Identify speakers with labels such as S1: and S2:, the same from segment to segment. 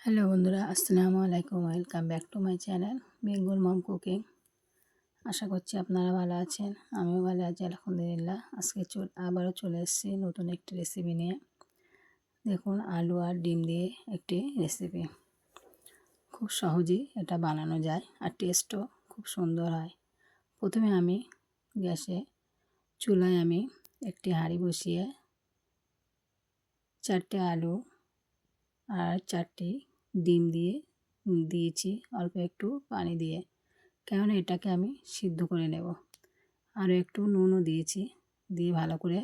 S1: Hello বন্ধুরা, আসসালামু আলাইকুম। Welcome back to my channel Bengal mom cooking. আশা করছি আপনারা ভালো আছেন, আমিও ভালো আছি আলহামদুলিল্লাহ। আজকে আবারও চলে এসেছি নতুন একটি রেসিপি নিয়ে। দেখুন, আলু আর ডিম দিয়ে একটি রেসিপি। খুব সহজেই এটা বানানো যায় আর টেস্টও খুব সুন্দর হয়। প্রথমে আমি চুলায় একটি হাঁড়ি বসিয়ে 4টে আলু আর 4টি ডিম দিয়েছি অল্প একটু পানি দিয়ে, কেননা এটাকে আমি সিদ্ধ করে নেব। আরও একটু নুনও দিয়েছি, দিয়ে ভালো করে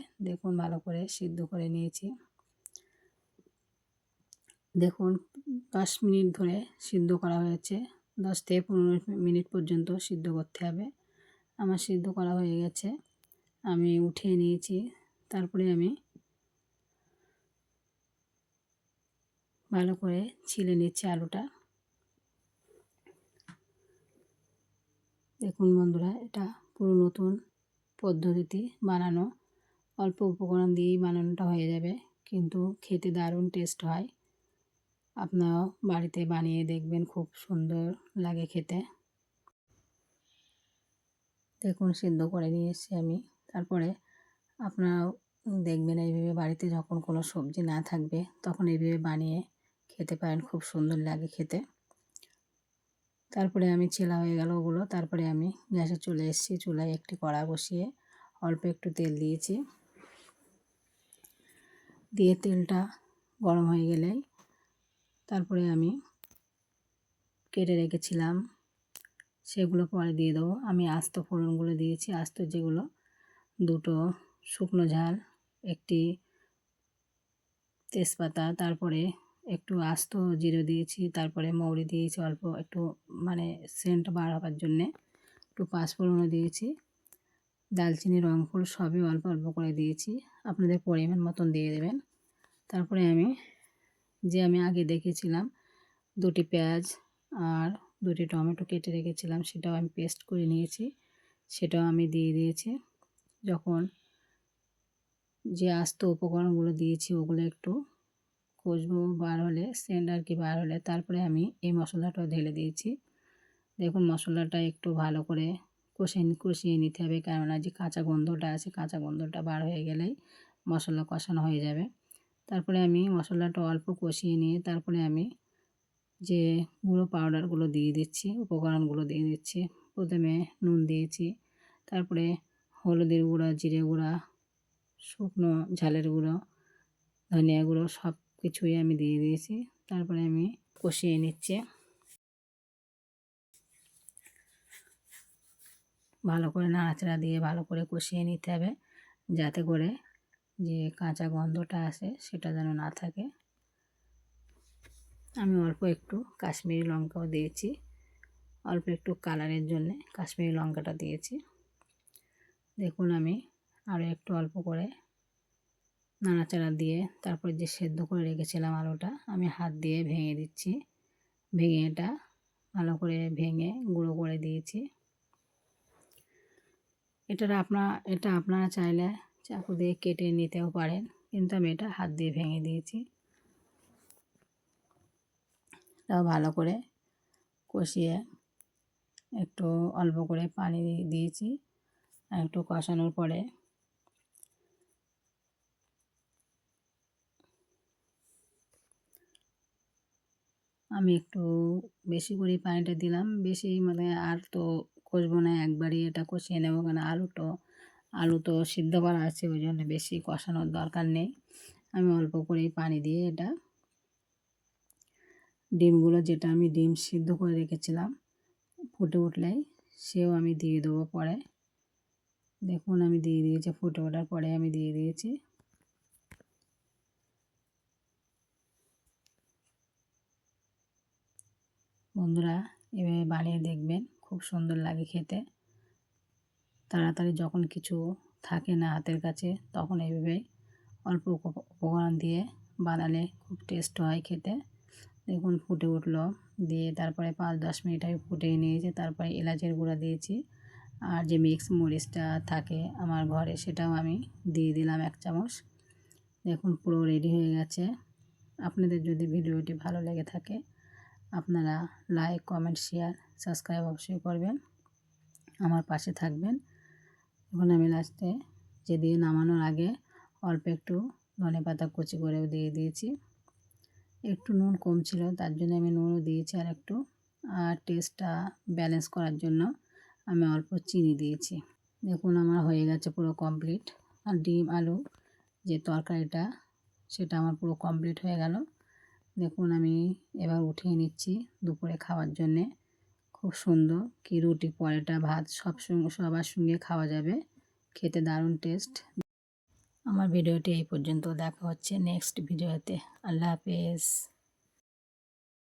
S1: ভালো করে সিদ্ধ করে নিয়েছি। দেখুন, 10 মিনিট ধরে সিদ্ধ করা হয়েছে। 10 থেকে 15 মিনিট পর্যন্ত সিদ্ধ করতে হবে। আমার সিদ্ধ করা হয়ে গেছে, আমি উঠিয়ে নিয়েছি। তারপরে আমি ভালো করে ছিলে নিচ্ছি আলুটা। দেখুন বন্ধুরা, এটা পুরো নতুন পদ্ধতিতে বানানো, অল্প উপকরণ দিয়েই বানানোটা হয়ে যাবে, কিন্তু খেতে দারুণ টেস্ট হয়। আপনারাও বাড়িতে বানিয়ে দেখবেন, খুব সুন্দর লাগে খেতে। দেখুন, সিদ্ধ করে নিয়ে এসেছি আমি। তারপরে আপনারাও দেখবেন, এইভাবে বাড়িতে যখন কোনো সবজি না থাকবে তখন এইভাবে বানিয়ে খেতে পারেন, খুব সুন্দর লাগে খেতে। তারপরে আমি ছেলা হয়ে গেল ওগুলো। তারপরে আমি গ্যাসে চলে এসেছি, চুলায় একটি কড়া বসিয়ে অল্প একটু তেল দিয়েছি। দিয়ে তেলটা গরম হয়ে গেলেই তারপরে আমি কেটে রেখেছিলাম সেগুলো পরে দিয়ে দেবো। আমি আস্ত ফোড়নগুলো দিয়েছি, আস্ত যেগুলো, 2টো শুকনো ঝাল, একটি তেজপাতা, তারপরে একটু আস্ত জিরে দিয়েছি, তারপরে মৌরি দিয়েছি অল্প একটু, মানে সেন্ট বার হবার জন্যে। একটু পাঁচফোড়নও দিয়েছি, দালচিনি, রংফুল সবই অল্প অল্প করে দিয়েছি, আপনাদের পরিমাণ মতন দিয়ে দেবেন। তারপরে আমি আগে দেখেছিলাম 2টি পেঁয়াজ আর 2টি টমেটো কেটে রেখেছিলাম, সেটাও আমি পেস্ট করে নিয়েছি, সেটাও আমি দিয়ে দিয়েছি। যখন যে আস্ত উপকরণগুলো দিয়েছি ওগুলো একটু খুশবু বার হলে, সেন্ট আর কি বার হলে, তারপরে আমি এই মশলাটাও ঢেলে দিয়েছি। দেখুন, মশলাটা একটু ভালো করে কষিয়ে নিতে হবে, কেননা যে কাঁচা গন্ধটা আছে, কাঁচা গন্ধটা বার হয়ে গেলেই মশলা কষানো হয়ে যাবে। তারপরে আমি মশলাটা অল্প কষিয়ে নিয়ে তারপরে আমি যে গুঁড়ো পাউডারগুলো দিয়ে দিচ্ছি, উপকরণগুলো দিয়ে দিচ্ছি। প্রথমে নুন দিয়েছি, তারপরে হলুদের গুঁড়া, জিরে গুঁড়া, শুকনো ঝালের গুঁড়ো, ধনিয়া গুঁড়ো সব কিছুই আমি দিয়ে দিয়েছি। তারপরে আমি কষিয়ে নিচ্ছি, ভালো করে নাড়াচাড়া দিয়ে ভালো করে কষিয়ে নিতে হবে, যাতে করে যে কাঁচা গন্ধটা আসে সেটা যেন না থাকে। আমি অল্প একটু কাশ্মীরি লঙ্কাও দিয়েছি, অল্প একটু কালারের জন্যে কাশ্মীরি লঙ্কাটা দিয়েছি। দেখুন, আমি আরও একটু অল্প করে নাড়াচাড়া দিয়ে তারপরে যে সেদ্ধ করে রেখেছিলাম আলুটা আমি হাত দিয়ে ভেঙে দিচ্ছি, ভেঙে এটা ভালো করে ভেঙে গুঁড়ো করে দিয়েছি। এটা আপনারা চাইলে চাকু দিয়ে কেটে নিতেও পারেন, কিন্তু আমি এটা হাত দিয়ে ভেঙে দিয়েছি। তাও ভালো করে কষিয়ে একটু অল্প করে পানি দিয়েছি, আর একটু কষানোর পরে আমি একটু বেশি করে পানিটা দিলাম। বেশি মানে আর তো কষবো না, একবারই এটা কষিয়ে নেবো, কারণ আলু তো সিদ্ধ করা আছে, ওই জন্য বেশি কষানোর দরকার নেই। আমি অল্প করেই পানি দিয়ে এটা ডিমগুলো, যেটা আমি ডিম সিদ্ধ করে রেখেছিলাম, ফুটে উঠলেই সেও আমি দিয়ে দেবো পরে। দেখুন, আমি দিয়ে দিয়েছি, ফুটে ওঠার পরে আমি দিয়ে দিয়েছি। বন্ধুরা, এভাবে বানিয়ে দেখবেন, খুব সুন্দর লাগে খেতে। তাড়াতাড়ি যখন কিছু থাকে না হাতের কাছে, তখন এইভাবে অল্প উপকরণ দিয়ে বানালে খুব টেস্ট হয় খেতে। দেখুন, ফুটে উঠলো, দিয়ে তারপরে 5-10 মিনিট আমি ফুটিয়ে নিয়েছি। তারপরে এলাচের গুঁড়া দিয়েছি, আর যে মিক্স মরিচটা থাকে আমার ঘরে সেটাও আমি দিয়ে দিলাম 1 চামচ। দেখুন, পুরো রেডি হয়ে গেছে। আপনাদের যদি ভিডিওটি ভালো লেগে থাকে আপনারা লাইক, কমেন্ট, শেয়ার, সাবস্ক্রাইব অবশ্যই করবেন, আমার পাশে থাকবেন। এখন আমি লাস্টে দিয়ে নামানোর আগে অল্প একটু ধনেপাতা কুচি করেও দিয়ে দিয়েছি। একটু নুন কম ছিল তার জন্য আমি নুনও দিয়েছি আর একটু, আর টেস্টটা ব্যালেন্স করার জন্য আমি অল্প চিনি দিয়েছি। দেখুন আমার হয়ে গেছে পুরো কমপ্লিট। আর ডিম আলু যে তরকারিটা সেটা আমার পুরো কমপ্লিট হয়ে গেল। দেখুন আমি এবার উঠিয়ে নিচ্ছি দুপুরে খাওয়ার জন্যে। খুব সুন্দর, কি রুটি, পরোটা, ভাত সবার সঙ্গে খাওয়া যাবে, খেতে দারুণ টেস্ট। আমার ভিডিওটি এই পর্যন্ত, দেখা হচ্ছে নেক্সট ভিডিওতে। আল্লাহ হাফেজ।